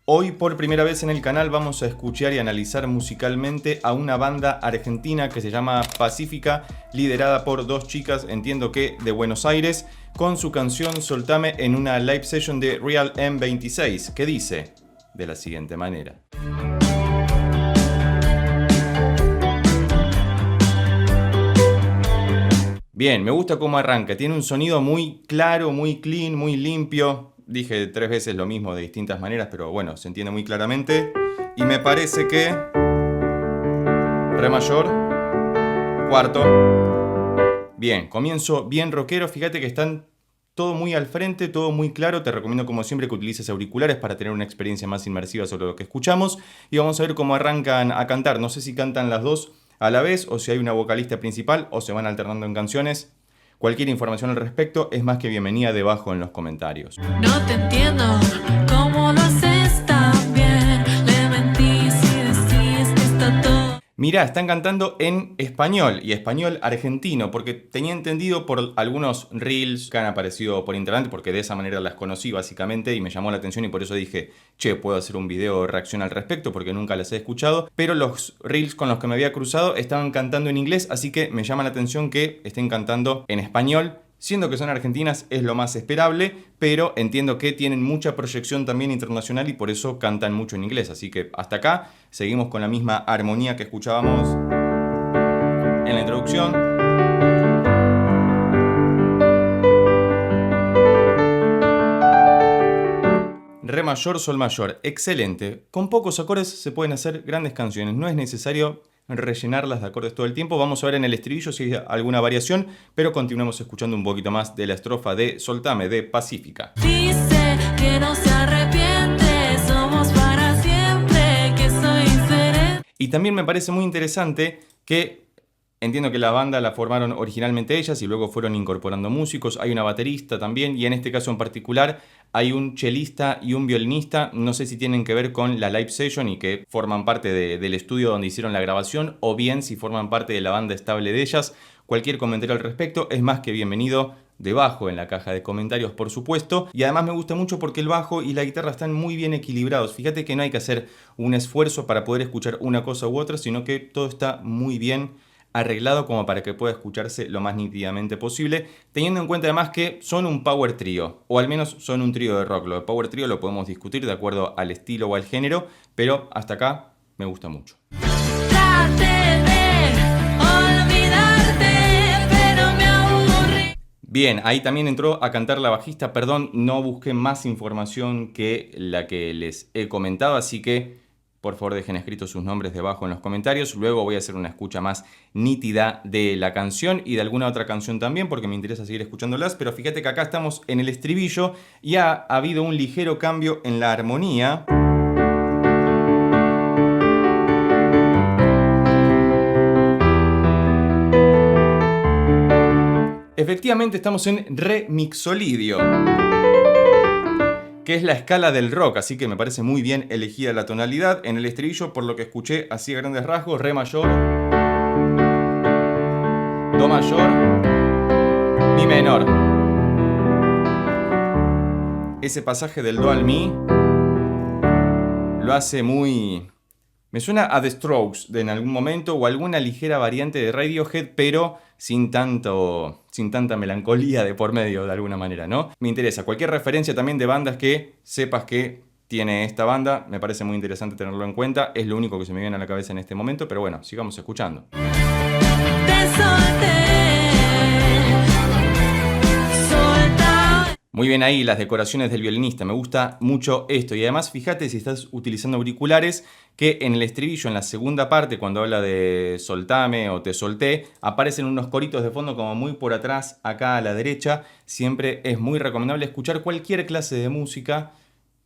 Hoy por primera vez en el canal vamos a escuchar y analizar musicalmente a una banda argentina que se llama Pacífica, liderada por dos chicas, entiendo que de Buenos Aires, con su canción Soltame en una live session de Real M26, que dice de la siguiente manera. Bien, me gusta cómo arranca, tiene un sonido muy claro, muy clean, muy limpio. Dije 3 veces lo mismo de distintas maneras, pero bueno, se entiende muy claramente. Y me parece que Re mayor, cuarto. Bien, comienzo bien rockero. Fíjate que están todo muy al frente, todo muy claro. Te recomiendo como siempre que utilices auriculares para tener una experiencia más inmersiva sobre lo que escuchamos. Y vamos a ver cómo arrancan a cantar. No sé si cantan las dos a la vez o si hay una vocalista principal o se van alternando en canciones. Cualquier información al respecto es más que bienvenida debajo en los comentarios. No te entiendo cómo lo haces tan bien. Le mentís y decís que está todo. Mirá, están cantando en español y español argentino, porque tenía entendido por algunos reels que han aparecido por internet, porque de esa manera las conocí básicamente y me llamó la atención y por eso dije, che, puedo hacer un video de reacción al respecto porque nunca las he escuchado, pero los reels con los que me había cruzado estaban cantando en inglés, así que me llama la atención que estén cantando en español. Siendo que son argentinas es lo más esperable, pero entiendo que tienen mucha proyección también internacional y por eso cantan mucho en inglés. Así que hasta acá seguimos con la misma armonía que escuchábamos en la introducción. Re mayor, sol mayor. Excelente. Con pocos acordes se pueden hacer grandes canciones. No es necesario rellenarlas de acordes todo el tiempo. Vamos a ver en el estribillo si hay alguna variación, pero continuemos escuchando un poquito más de la estrofa de Soltame de Pacífica. Dice que no se arrepiente, somos para siempre, que soy diferente. Y también me parece muy interesante que entiendo que la banda la formaron originalmente ellas y luego fueron incorporando músicos. Hay una baterista también y en este caso en particular hay un chelista y un violinista. No sé si tienen que ver con la live session y que forman parte del estudio donde hicieron la grabación o bien si forman parte de la banda estable de ellas. Cualquier comentario al respecto es más que bienvenido debajo en la caja de comentarios, por supuesto. Y además me gusta mucho porque el bajo y la guitarra están muy bien equilibrados. Fíjate que no hay que hacer un esfuerzo para poder escuchar una cosa u otra, sino que todo está muy bien arreglado como para que pueda escucharse lo más nítidamente posible, teniendo en cuenta además que son un power trío, o al menos son un trío de rock. Lo de power trío lo podemos discutir de acuerdo al estilo o al género, pero hasta acá me gusta mucho. Traté de olvidarte, pero me aburrí. Bien, ahí también entró a cantar la bajista. Perdón, no busqué más información que la que les he comentado, así que por favor dejen escritos sus nombres debajo en los comentarios. Luego voy a hacer una escucha más nítida de la canción y de alguna otra canción también porque me interesa seguir escuchándolas. Pero fíjate que acá estamos en el estribillo y ha habido un ligero cambio en la armonía. Efectivamente estamos en re mixolidio, que es la escala del rock, así que me parece muy bien elegida la tonalidad. En el estribillo, por lo que escuché así a grandes rasgos, re mayor, do mayor, mi menor. Ese pasaje del do al mi lo hace muy... Me suena a The Strokes de en algún momento o alguna ligera variante de Radiohead, pero sin tanta melancolía de por medio de alguna manera, ¿no? Me interesa. Cualquier referencia también de bandas que sepas que tiene esta banda, me parece muy interesante tenerlo en cuenta. Es lo único que se me viene a la cabeza en este momento, pero bueno, sigamos escuchando. Te solté. Muy bien ahí las decoraciones del violinista, me gusta mucho esto. Y además fíjate si estás utilizando auriculares que en el estribillo, en la segunda parte, cuando habla de soltame o te solté, aparecen unos coritos de fondo como muy por atrás, acá a la derecha. Siempre es muy recomendable escuchar cualquier clase de música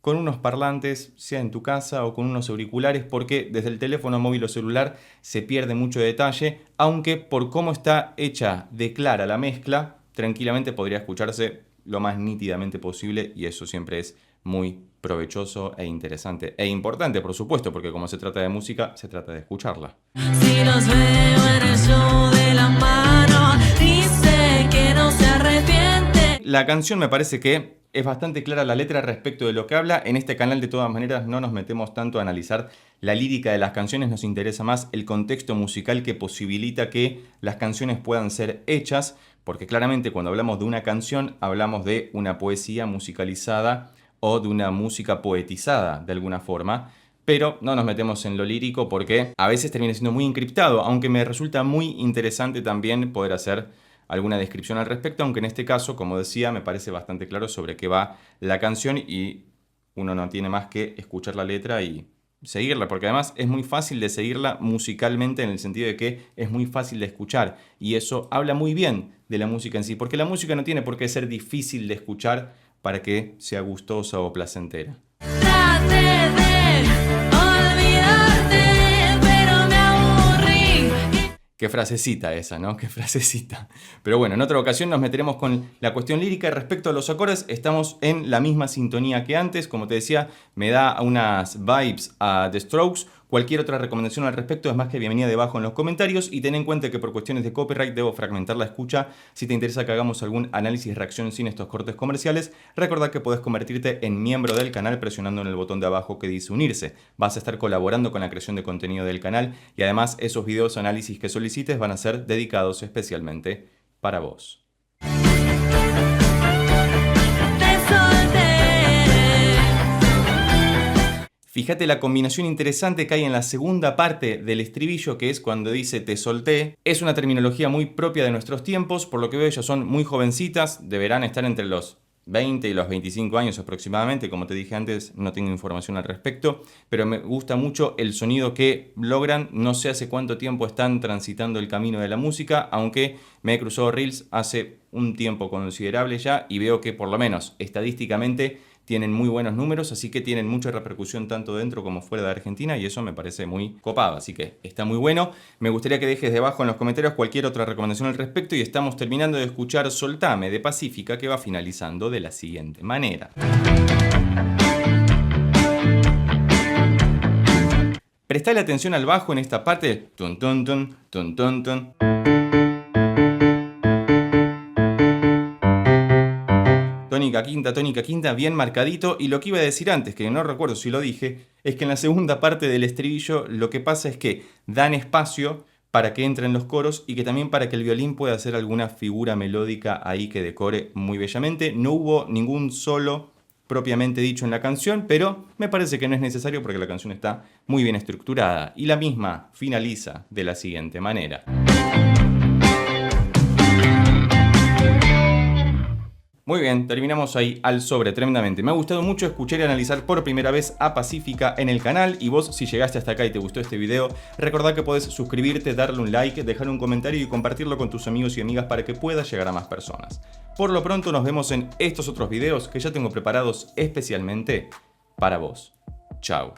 con unos parlantes, sea en tu casa o con unos auriculares, porque desde el teléfono móvil o celular se pierde mucho detalle, aunque por cómo está hecha de clara la mezcla, tranquilamente podría escucharse lo más nítidamente posible y eso siempre es muy provechoso e interesante e importante, por supuesto, porque como se trata de música, se trata de escucharla. Si los veo en el show de la mano, dice que no se arrepiente. la canción me parece que es bastante clara la letra respecto de lo que habla. En este canal de todas maneras no nos metemos tanto a analizar la lírica de las canciones, nos interesa más el contexto musical que posibilita que las canciones puedan ser hechas, porque claramente cuando hablamos de una canción hablamos de una poesía musicalizada o de una música poetizada de alguna forma, pero no nos metemos en lo lírico porque a veces termina siendo muy encriptado, aunque me resulta muy interesante también poder hacer alguna descripción al respecto, aunque en este caso, como decía, me parece bastante claro sobre qué va la canción y uno no tiene más que escuchar la letra y seguirla, porque además es muy fácil de seguirla musicalmente en el sentido de que es muy fácil de escuchar y eso habla muy bien de la música en sí, porque la música no tiene por qué ser difícil de escuchar para que sea gustosa o placentera. Traté de olvidarte, pero me aburrí. Qué frasecita esa, ¿no? Qué frasecita. Pero bueno, en otra ocasión nos meteremos con la cuestión lírica. Respecto a los acordes, estamos en la misma sintonía que antes. Como te decía, me da unas vibes a The Strokes. Cualquier otra recomendación al respecto es más que bienvenida debajo en los comentarios y ten en cuenta que por cuestiones de copyright debo fragmentar la escucha. Si te interesa que hagamos algún análisis y reacción sin estos cortes comerciales, recordá que podés convertirte en miembro del canal presionando en el botón de abajo que dice unirse. Vas a estar colaborando con la creación de contenido del canal y además esos videos o análisis que solicites van a ser dedicados especialmente para vos. Te solté. Fíjate la combinación interesante que hay en la segunda parte del estribillo, que es cuando dice te solté. Es una terminología muy propia de nuestros tiempos, por lo que veo ellas son muy jovencitas, deberán estar entre los 20 y los 25 años aproximadamente, como te dije antes, no tengo información al respecto, pero me gusta mucho el sonido que logran, no sé hace cuánto tiempo están transitando el camino de la música, aunque me he cruzado Reels hace un tiempo considerable ya y veo que por lo menos estadísticamente tienen muy buenos números, así que tienen mucha repercusión tanto dentro como fuera de Argentina y eso me parece muy copado, así que está muy bueno. Me gustaría que dejes debajo en los comentarios cualquier otra recomendación al respecto y estamos terminando de escuchar Soltame de Pacífica, que va finalizando de la siguiente manera. Prestale atención al bajo en esta parte. Tun, tun, tun, tun, tun, tun. Tónica quinta, bien marcadito. Y lo que iba a decir antes, que no recuerdo si lo dije, es que en la segunda parte del estribillo lo que pasa es que dan espacio para que entren los coros y que también para que el violín pueda hacer alguna figura melódica ahí que decore muy bellamente. No hubo ningún solo propiamente dicho en la canción, pero me parece que no es necesario porque la canción está muy bien estructurada. Y la misma finaliza de la siguiente manera. Muy bien, terminamos ahí al sobre tremendamente. Me ha gustado mucho escuchar y analizar por primera vez a Pacífica en el canal. Y vos, si llegaste hasta acá y te gustó este video, recordá que podés suscribirte, darle un like, dejar un comentario y compartirlo con tus amigos y amigas para que pueda llegar a más personas. Por lo pronto nos vemos en estos otros videos que ya tengo preparados especialmente para vos. Chao.